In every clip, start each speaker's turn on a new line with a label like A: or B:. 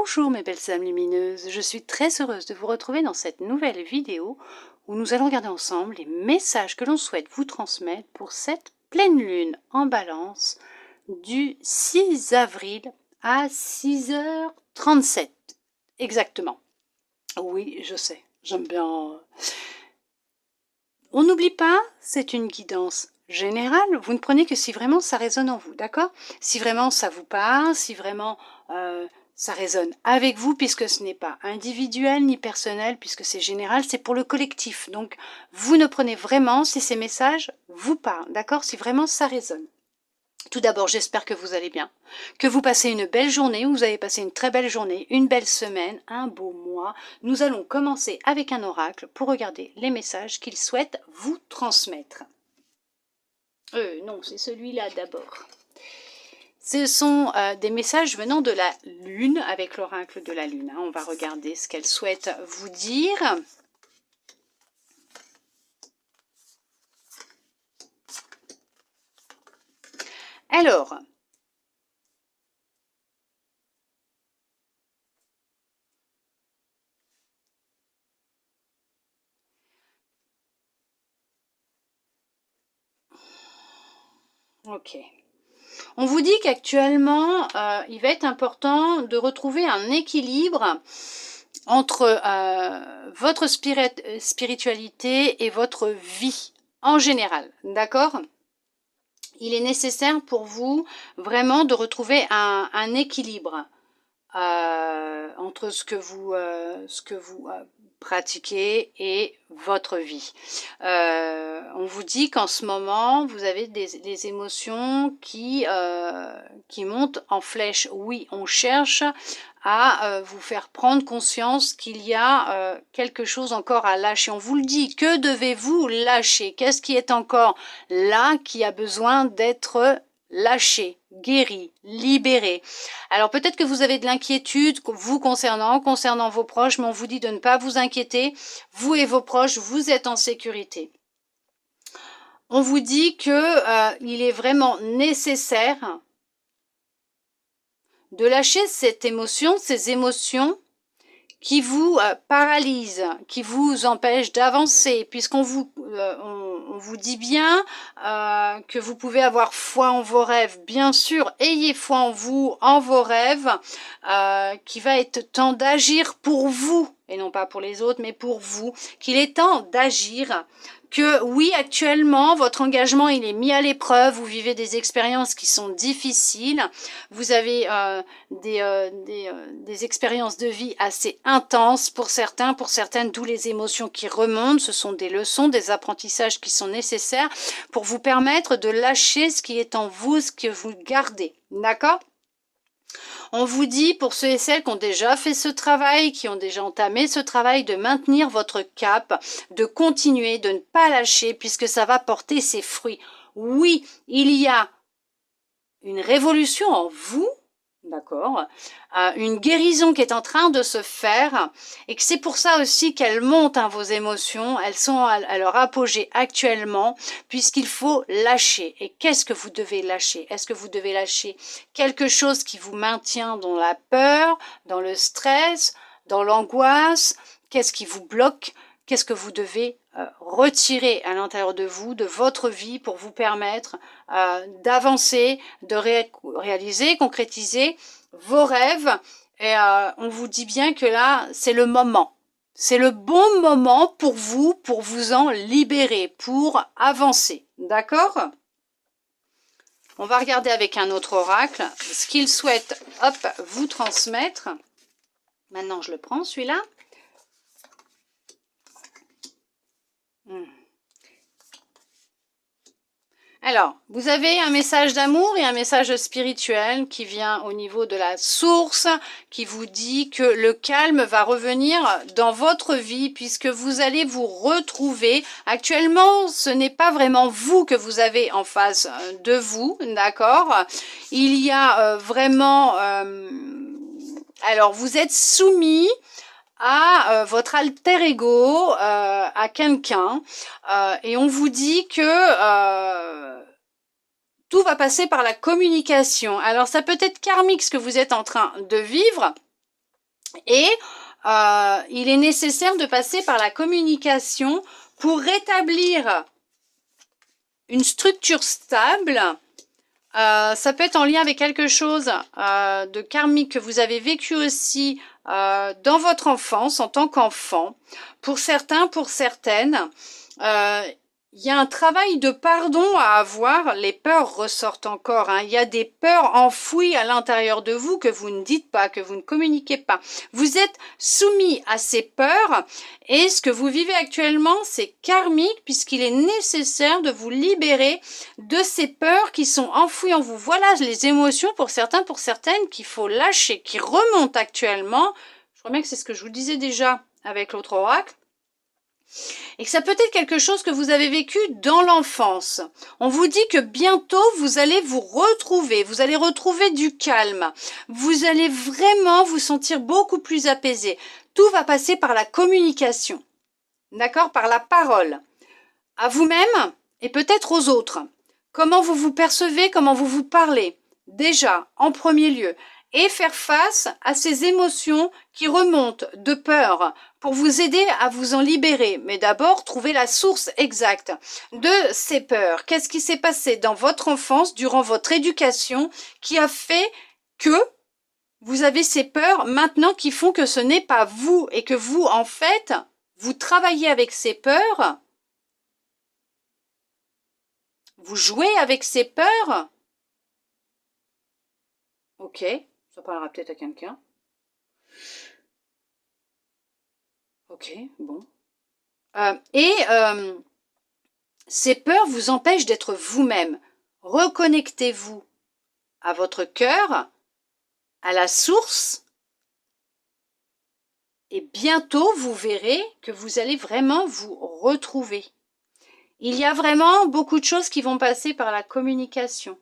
A: Bonjour mes belles âmes lumineuses, je suis très heureuse de vous retrouver dans cette nouvelle vidéo où nous allons regarder ensemble les messages que l'on souhaite vous transmettre pour cette pleine lune en balance du 6 avril à 6h37. Exactement. Oui, je sais, j'aime bien. On n'oublie pas, c'est une guidance générale, vous ne prenez que si vraiment ça résonne en vous, d'accord? Si vraiment ça vous parle, si vraiment ça résonne avec vous, puisque ce n'est pas individuel ni personnel, puisque c'est général, c'est pour le collectif. Donc, vous ne prenez vraiment si ces messages vous parlent, d'accord? Si vraiment ça résonne. Tout d'abord, j'espère que vous allez bien, que vous passez une belle journée, vous avez passé une très belle journée, une belle semaine, un beau mois. Nous allons commencer avec un oracle pour regarder les messages qu'il souhaite vous transmettre. Non, c'est celui-là d'abord. Ce sont des messages venant de la Lune, avec l'oracle de la Lune. On va regarder ce qu'elle souhaite vous dire. Alors, ok. On vous dit qu'actuellement, il va être important de retrouver un équilibre entre votre spiritualité et votre vie en général, d'accord? Il est nécessaire pour vous vraiment de retrouver un équilibre entre ce que vous pratiquez et votre vie. On vous dit qu'en ce moment, vous avez des émotions qui montent en flèche. Oui, on cherche à vous faire prendre conscience qu'il y a quelque chose encore à lâcher. On vous le dit, que devez-vous lâcher? Qu'est-ce qui est encore là, qui a besoin d'être lâché, guéri, libéré? Alors peut-être que vous avez de l'inquiétude vous concernant vos proches, mais on vous dit de ne pas vous inquiéter. Vous et vos proches, vous êtes en sécurité. On vous dit que il est vraiment nécessaire de lâcher cette émotion, ces émotions qui vous paralysent, qui vous empêchent d'avancer, puisqu'on vous, on vous dit bien que vous pouvez avoir foi en vos rêves. Bien sûr, ayez foi en vous, en vos rêves, qu'il va être temps d'agir pour vous, et non pas pour les autres, mais pour vous, qu'il est temps d'agir, que oui, actuellement, votre engagement, il est mis à l'épreuve, vous vivez des expériences qui sont difficiles, vous avez des expériences de vie assez intenses pour certains, pour certaines, d'où les émotions qui remontent, ce sont des leçons, des apprentissages qui sont nécessaires pour vous permettre de lâcher ce qui est en vous, ce que vous gardez, d'accord ? On vous dit, pour ceux et celles qui ont déjà fait ce travail, qui ont déjà entamé ce travail, de maintenir votre cap, de continuer, de ne pas lâcher, puisque ça va porter ses fruits. Oui, il y a une révolution en vous, d'accord, une guérison qui est en train de se faire, et que c'est pour ça aussi qu'elles montent, vos émotions, elles sont à leur apogée actuellement, puisqu'il faut lâcher. Et qu'est-ce que vous devez lâcher? Est-ce que vous devez lâcher quelque chose qui vous maintient dans la peur, dans le stress, dans l'angoisse? Qu'est-ce qui vous bloque? Qu'est-ce que vous devez retirer à l'intérieur de vous, de votre vie, pour vous permettre d'avancer, de réaliser, concrétiser vos rêves? Et on vous dit bien que là, c'est le moment. C'est le bon moment pour vous en libérer, pour avancer. D'accord? On va regarder avec un autre oracle ce qu'il souhaite, hop, vous transmettre. Maintenant, je le prends, celui-là. Alors, vous avez un message d'amour et un message spirituel qui vient au niveau de la source, qui vous dit que le calme va revenir dans votre vie puisque vous allez vous retrouver. Actuellement, ce n'est pas vraiment vous que vous avez en face de vous, d'accord? Il y a vraiment... alors, vous êtes soumis à votre alter ego, à quelqu'un, et on vous dit que tout va passer par la communication. Alors ça peut être karmique ce que vous êtes en train de vivre, Et il est nécessaire de passer par la communication pour rétablir une structure stable. Ça peut être en lien avec quelque chose de karmique que vous avez vécu aussi dans votre enfance en tant qu'enfant. Pour certains, pour certaines, il y a un travail de pardon à avoir. Les peurs ressortent encore, hein. Il y a des peurs enfouies à l'intérieur de vous que vous ne dites pas, que vous ne communiquez pas. Vous êtes soumis à ces peurs et ce que vous vivez actuellement, c'est karmique puisqu'il est nécessaire de vous libérer de ces peurs qui sont enfouies en vous. Voilà les émotions pour certains, pour certaines qu'il faut lâcher, qui remontent actuellement. Je crois bien que c'est ce que je vous disais déjà avec l'autre oracle. Et que ça peut être quelque chose que vous avez vécu dans l'enfance. On vous dit que bientôt vous allez vous retrouver, vous allez retrouver du calme, vous allez vraiment vous sentir beaucoup plus apaisé. Tout va passer par la communication, d'accord, par la parole, à vous-même et peut-être aux autres. Comment vous vous percevez, comment vous vous parlez, déjà, en premier lieu, et faire face à ces émotions qui remontent de peur pour vous aider à vous en libérer. Mais d'abord, trouver la source exacte de ces peurs. Qu'est-ce qui s'est passé dans votre enfance, durant votre éducation, qui a fait que vous avez ces peurs maintenant qui font que ce n'est pas vous et que vous, en fait, vous travaillez avec ces peurs, vous jouez avec ces peurs. Ok. Ça parlera peut-être à quelqu'un. Ok, bon. Ces peurs vous empêchent d'être vous-même. Reconnectez-vous à votre cœur, à la source, et bientôt vous verrez que vous allez vraiment vous retrouver. Il y a vraiment beaucoup de choses qui vont passer par la communication.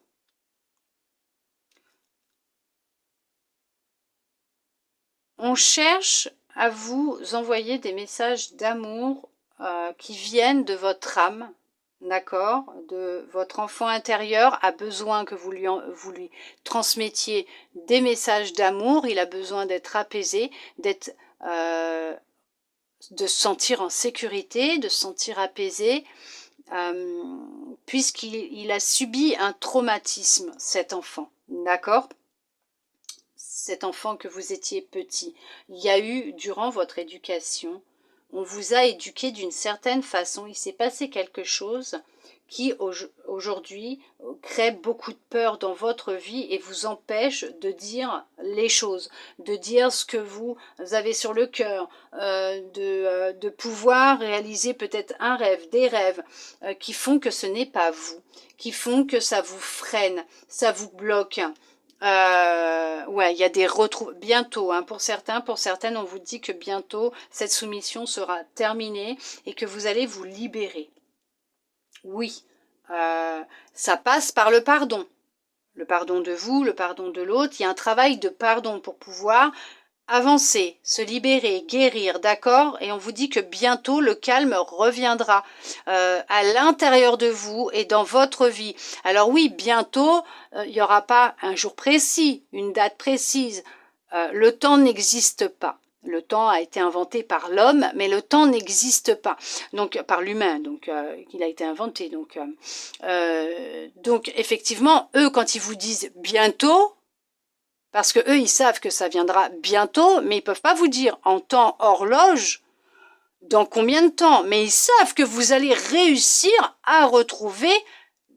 A: On cherche à vous envoyer des messages d'amour qui viennent de votre âme, d'accord, de votre enfant intérieur a besoin que vous lui transmettiez des messages d'amour. Il a besoin d'être apaisé, d'être, de se sentir en sécurité, de se sentir apaisé, puisqu'il a subi un traumatisme, cet enfant, d'accord ? Cet enfant que vous étiez petit. Il y a eu, durant votre éducation, on vous a éduqué d'une certaine façon, il s'est passé quelque chose qui aujourd'hui crée beaucoup de peur dans votre vie et vous empêche de dire les choses, de dire ce que vous avez sur le cœur, de pouvoir réaliser peut-être un rêve, des rêves qui font que ce n'est pas vous, qui font que ça vous freine, ça vous bloque. Ouais, il y a des retrouvailles bientôt, hein, pour certains, pour certaines, on vous dit que bientôt cette soumission sera terminée et que vous allez vous libérer. Oui, ça passe par le pardon de vous, le pardon de l'autre. Il y a un travail de pardon pour pouvoir avancer, se libérer, guérir, d'accord? Et on vous dit que bientôt le calme reviendra à l'intérieur de vous et dans votre vie. Alors oui, bientôt, il n'y aura pas un jour précis, une date précise. Le temps n'existe pas. Le temps a été inventé par l'homme, mais le temps n'existe pas. Donc par l'humain, donc il a été inventé. Donc effectivement, eux, quand ils vous disent bientôt, parce que eux, ils savent que ça viendra bientôt, mais ils peuvent pas vous dire en temps horloge dans combien de temps. Mais ils savent que vous allez réussir à retrouver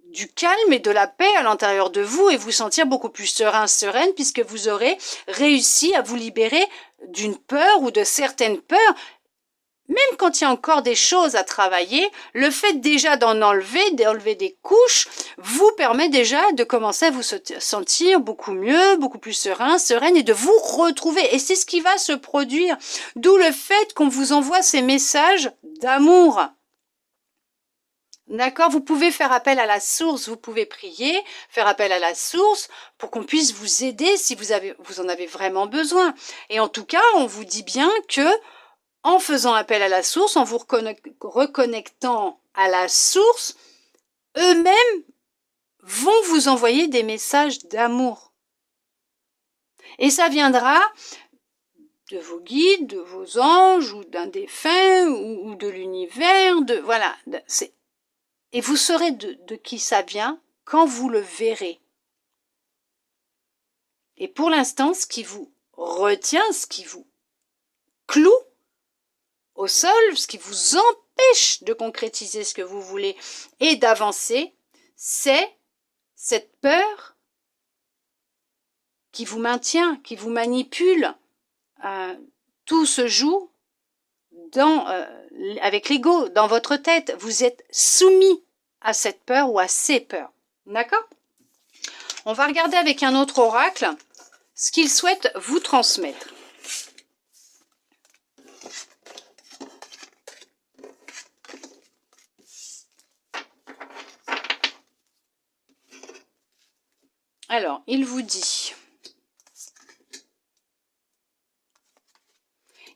A: du calme et de la paix à l'intérieur de vous et vous sentir beaucoup plus serein, sereine, puisque vous aurez réussi à vous libérer d'une peur ou de certaines peurs. Même quand il y a encore des choses à travailler, le fait déjà d'enlever des couches, vous permet déjà de commencer à vous sentir beaucoup mieux, beaucoup plus serein, sereine et de vous retrouver. Et c'est ce qui va se produire. D'où le fait qu'on vous envoie ces messages d'amour. D'accord, vous pouvez faire appel à la source, vous pouvez prier, faire appel à la source pour qu'on puisse vous aider si vous en avez vraiment besoin. Et en tout cas, on vous dit bien que en faisant appel à la source, en vous reconnectant à la source, eux-mêmes vont vous envoyer des messages d'amour. Et ça viendra de vos guides, de vos anges, ou d'un défunt, ou de l'univers, voilà. Et vous saurez de qui ça vient quand vous le verrez. Et pour l'instant, ce qui vous retient, ce qui vous cloue au sol, ce qui vous empêche de concrétiser ce que vous voulez et d'avancer, c'est cette peur qui vous maintient, qui vous manipule. Tout se joue avec l'ego, dans votre tête. Vous êtes soumis à cette peur ou à ces peurs. D'accord ? On va regarder avec un autre oracle ce qu'il souhaite vous transmettre. Alors, il vous dit...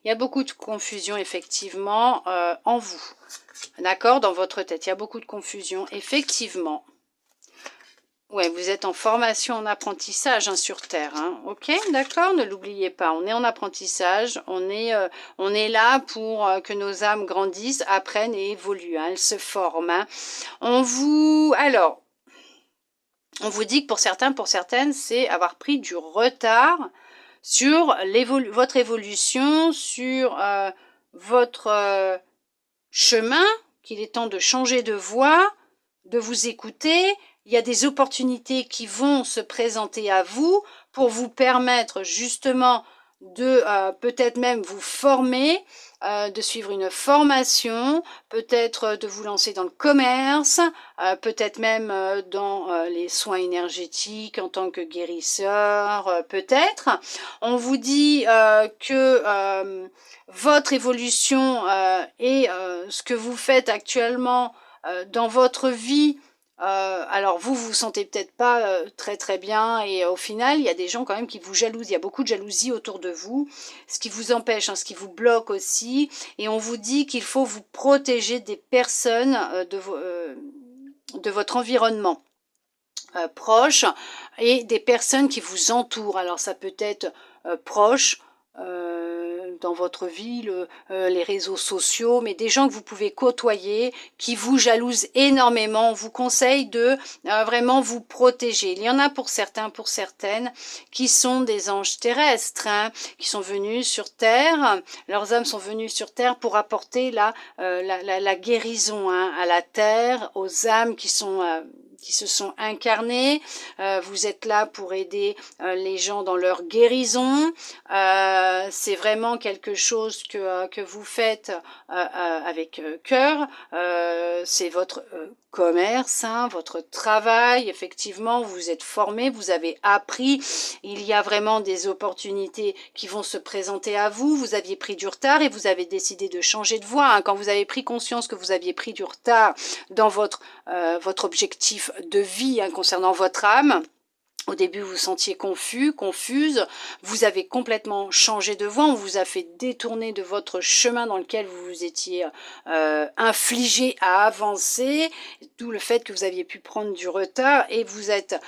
A: Il y a beaucoup de confusion, effectivement, en vous. D'accord ? Dans votre tête, il y a beaucoup de confusion, effectivement. Ouais, vous êtes en formation, en apprentissage sur Terre. Ok, d'accord, ne l'oubliez pas. On est en apprentissage, on est là pour que nos âmes grandissent, apprennent et évoluent. Elles se forment. On vous dit que pour certains, pour certaines, c'est avoir pris du retard sur votre évolution, sur votre chemin, qu'il est temps de changer de voie, de vous écouter. Il y a des opportunités qui vont se présenter à vous pour vous permettre justement de peut-être même vous former, de suivre une formation, peut-être de vous lancer dans le commerce, peut-être même dans les soins énergétiques en tant que guérisseur, peut-être. On vous dit que votre évolution et ce que vous faites actuellement dans votre vie, alors vous sentez peut-être pas très bien, et au final il y a des gens quand même qui vous jalousent, il y a beaucoup de jalousie autour de vous, ce qui vous empêche, ce qui vous bloque aussi, et on vous dit qu'il faut vous protéger des personnes de votre environnement proche et des personnes qui vous entourent. Alors ça peut être proche, dans votre vie, les réseaux sociaux, mais des gens que vous pouvez côtoyer, qui vous jalousent énormément. On vous conseille de vraiment vous protéger. Il y en a pour certains, pour certaines, qui sont des anges terrestres, qui sont venus sur Terre. Leurs âmes sont venues sur Terre pour apporter la guérison à la Terre, aux âmes qui se sont incarnées. Vous êtes là pour aider les gens dans leur guérison. C'est vraiment quelque chose que vous faites avec cœur. C'est votre commerce, votre travail. Effectivement, vous êtes formé, vous avez appris. Il y a vraiment des opportunités qui vont se présenter à vous. Vous aviez pris du retard et vous avez décidé de changer de voie. Quand vous avez pris conscience que vous aviez pris du retard dans votre objectif de vie concernant votre âme, au début, vous vous sentiez confus, confuse, vous avez complètement changé de voie, on vous a fait détourner de votre chemin dans lequel vous vous étiez infligé à avancer, d'où le fait que vous aviez pu prendre du retard et vous êtes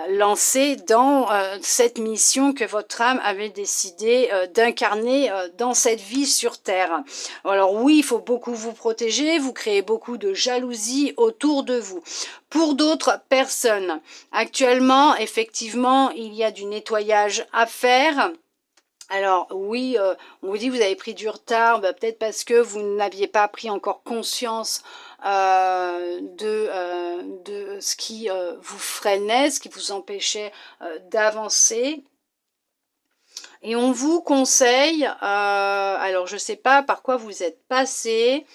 A: lancé dans cette mission que votre âme avait décidé d'incarner dans cette vie sur Terre. Alors oui, il faut beaucoup vous protéger, vous créez beaucoup de jalousie autour de vous. Pour d'autres personnes, actuellement, effectivement, il y a du nettoyage à faire. Alors oui, on vous dit que vous avez pris du retard, peut-être parce que vous n'aviez pas pris encore conscience de ce qui vous freinait, ce qui vous empêchait d'avancer. Et on vous conseille, alors je ne sais pas par quoi vous êtes passé,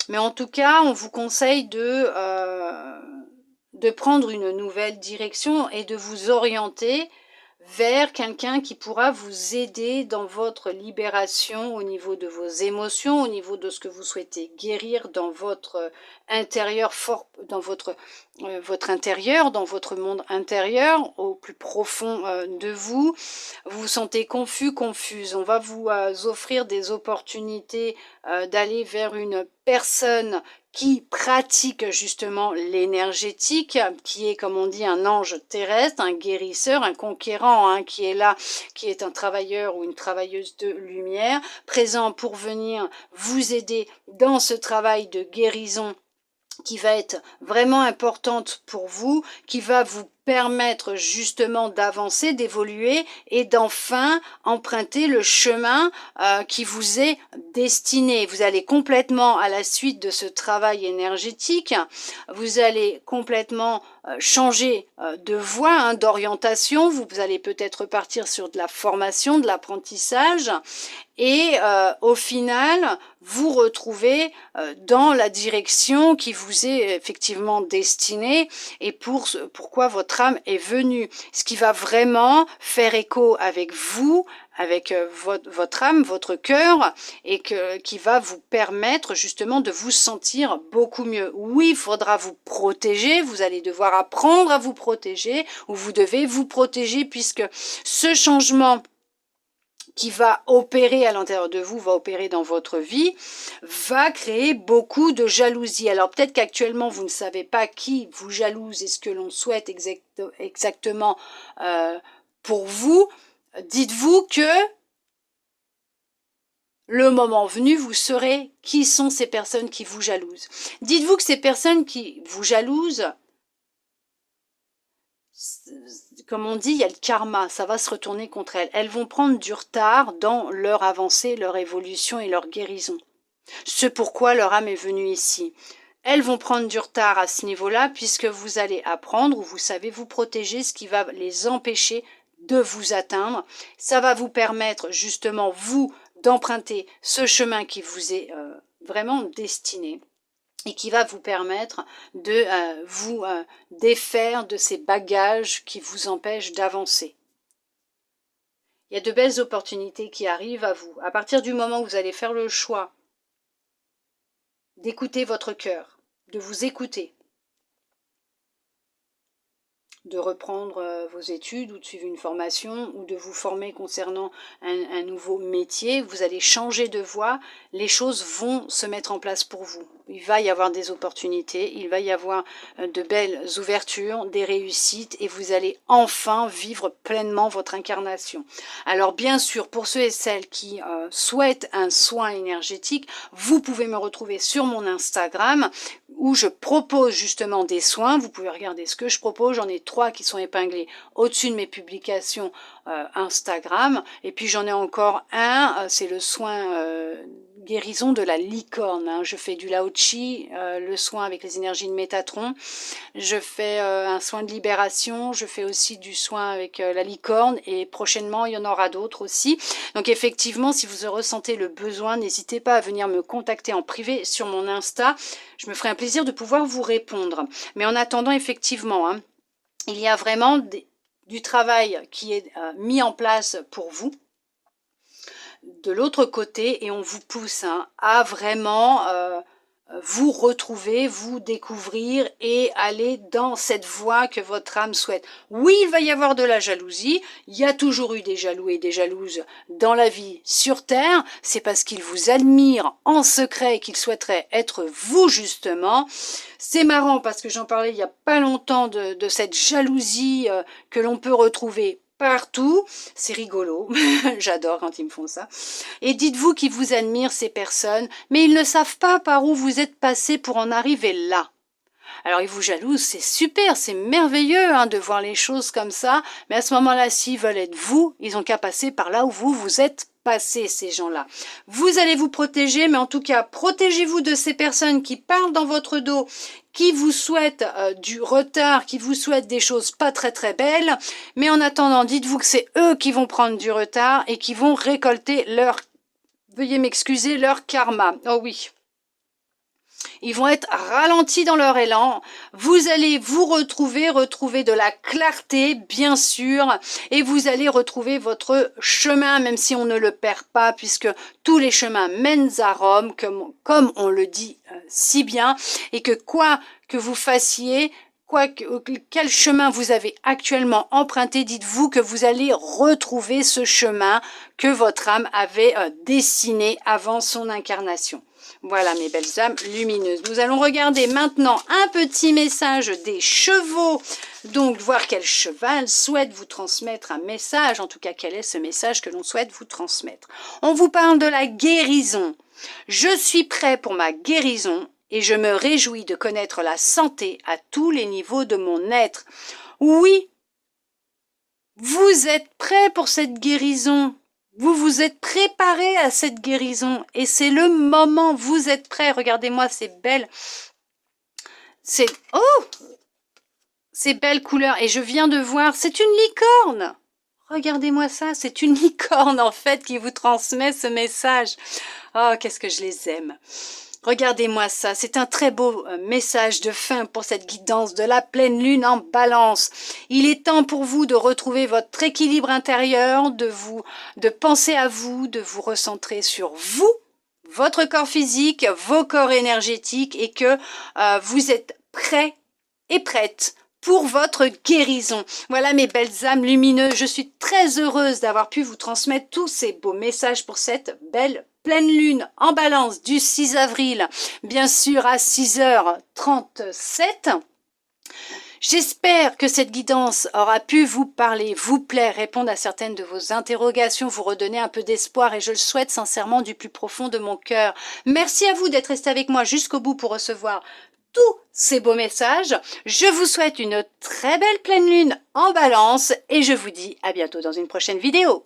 A: mais en tout cas, on vous conseille de prendre une nouvelle direction et de vous orienter vers quelqu'un qui pourra vous aider dans votre libération au niveau de vos émotions, au niveau de ce que vous souhaitez guérir dans votre intérieur, dans votre intérieur, dans votre monde intérieur, au plus profond de vous. Vous vous sentez confus, confuse. On va vous offrir des opportunités d'aller vers une personne qui pratique justement l'énergétique, qui est, comme on dit, un ange terrestre, un guérisseur, un conquérant, hein, qui est là, qui est un travailleur ou une travailleuse de lumière, présent pour venir vous aider dans ce travail de guérison qui va être vraiment importante pour vous, qui va vous permettre justement d'avancer, d'évoluer et d'enfin emprunter le chemin qui vous est destiné. Vous allez complètement, à la suite de ce travail énergétique, vous allez complètement changer de voie, hein, d'orientation. Vous allez peut-être partir sur de la formation, de l'apprentissage et au final, vous retrouvez dans la direction qui vous est effectivement destinée et pourquoi votre âme est venue. Ce qui va vraiment faire écho avec vous, avec votre âme, votre cœur, et qui va vous permettre justement de vous sentir beaucoup mieux. Oui, il faudra vous protéger, vous allez devoir apprendre à vous protéger, ou vous devez vous protéger, puisque ce changement qui va opérer à l'intérieur de vous, va opérer dans votre vie, va créer beaucoup de jalousie. Alors peut-être qu'actuellement vous ne savez pas qui vous jalouse et ce que l'on souhaite exactement pour vous. Dites-vous que le moment venu, vous saurez qui sont ces personnes qui vous jalousent. Dites-vous que ces personnes qui vous jalousent, comme on dit, il y a le karma, ça va se retourner contre elles. Elles vont prendre du retard dans leur avancée, leur évolution et leur guérison. C'est pourquoi leur âme est venue ici. Elles vont prendre du retard à ce niveau-là, puisque vous allez apprendre, ou vous savez vous protéger, ce qui va les empêcher de vous atteindre. Ça va vous permettre justement, vous, d'emprunter ce chemin qui vous est vraiment destiné, et qui va vous permettre de vous défaire de ces bagages qui vous empêchent d'avancer. Il y a de belles opportunités qui arrivent à vous. À partir du moment où vous allez faire le choix d'écouter votre cœur, de vous écouter, de reprendre vos études ou de suivre une formation ou de vous former concernant un nouveau métier, vous allez changer de voie, les choses vont se mettre en place pour vous. Il va y avoir des opportunités, il va y avoir de belles ouvertures, des réussites et vous allez enfin vivre pleinement votre incarnation. Alors bien sûr, pour ceux et celles qui souhaitent un soin énergétique, vous pouvez me retrouver sur mon Instagram où je propose justement des soins. Vous pouvez regarder ce que je propose. J'en ai 3 qui sont épinglés au-dessus de mes publications Instagram. Et puis j'en ai encore un, c'est le soin guérison de la licorne. Hein. Je fais du Lao Chi, le soin avec les énergies de Métatron. Je fais un soin de libération. Je fais aussi du soin avec la licorne. Et prochainement, il y en aura d'autres aussi. Donc effectivement, si vous ressentez le besoin, n'hésitez pas à venir me contacter en privé sur mon Insta. Je me ferai un plaisir de pouvoir vous répondre. Mais en attendant, effectivement, hein, il y a vraiment du travail qui est mis en place pour vous de l'autre côté et on vous pousse hein, à vraiment vous retrouver, vous découvrir et aller dans cette voie que votre âme souhaite. Oui, il va y avoir de la jalousie, il y a toujours eu des jaloux et des jalouses dans la vie sur Terre, c'est parce qu'ils vous admirent en secret et qu'ils souhaiteraient être vous justement. C'est marrant parce que j'en parlais il n'y a pas longtemps de cette jalousie que l'on peut retrouver partout, c'est rigolo, j'adore quand ils me font ça. Et dites-vous qu'ils vous admirent ces personnes, mais ils ne savent pas par où vous êtes passé pour en arriver là. Alors ils vous jalousent, c'est super, c'est merveilleux hein, de voir les choses comme ça, mais à ce moment-là, s'ils veulent être vous, ils ont qu'à passer par là où vous êtes passé, ces gens-là. Vous allez vous protéger, mais en tout cas, protégez-vous de ces personnes qui parlent dans votre dos, qui vous souhaitent du retard, qui vous souhaitent des choses pas très très belles, mais en attendant, dites-vous que c'est eux qui vont prendre du retard et qui vont récolter leur, veuillez m'excuser, leur karma. Oh oui. Ils vont être ralentis dans leur élan. Vous allez vous retrouver de la clarté, bien sûr, et vous allez retrouver votre chemin, même si on ne le perd pas, puisque tous les chemins mènent à Rome, comme on le dit si bien, et que quoi que vous fassiez, quel chemin vous avez actuellement emprunté, dites-vous que vous allez retrouver ce chemin que votre âme avait dessiné avant son incarnation. Voilà mes belles âmes lumineuses. Nous allons regarder maintenant un petit message des chevaux. Donc voir quel cheval souhaite vous transmettre un message. En tout cas, quel est ce message que l'on souhaite vous transmettre. On vous parle de la guérison. Je suis prêt pour ma guérison et je me réjouis de connaître la santé à tous les niveaux de mon être. Oui, vous êtes prêt pour cette guérison. Vous vous êtes préparé à cette guérison et c'est le moment, vous êtes prêts. Regardez-moi ces belles, ces belles couleurs et je viens de voir, c'est une licorne. Regardez-moi ça, c'est une licorne en fait qui vous transmet ce message. Oh, qu'est-ce que je les aime. Regardez-moi ça, c'est un très beau message de fin pour cette guidance de la pleine lune en balance. Il est temps pour vous de retrouver votre équilibre intérieur, de penser à vous, de vous recentrer sur vous, votre corps physique, vos corps énergétiques et que vous êtes prêts et prêtes pour votre guérison. Voilà mes belles âmes lumineuses, je suis très heureuse d'avoir pu vous transmettre tous ces beaux messages pour cette belle pleine lune en balance du 6 avril, bien sûr à 6h37. J'espère que cette guidance aura pu vous parler, vous plaire, répondre à certaines de vos interrogations, vous redonner un peu d'espoir et je le souhaite sincèrement du plus profond de mon cœur. Merci à vous d'être resté avec moi jusqu'au bout pour recevoir tous ces beaux messages. Je vous souhaite une très belle pleine lune en balance et je vous dis à bientôt dans une prochaine vidéo.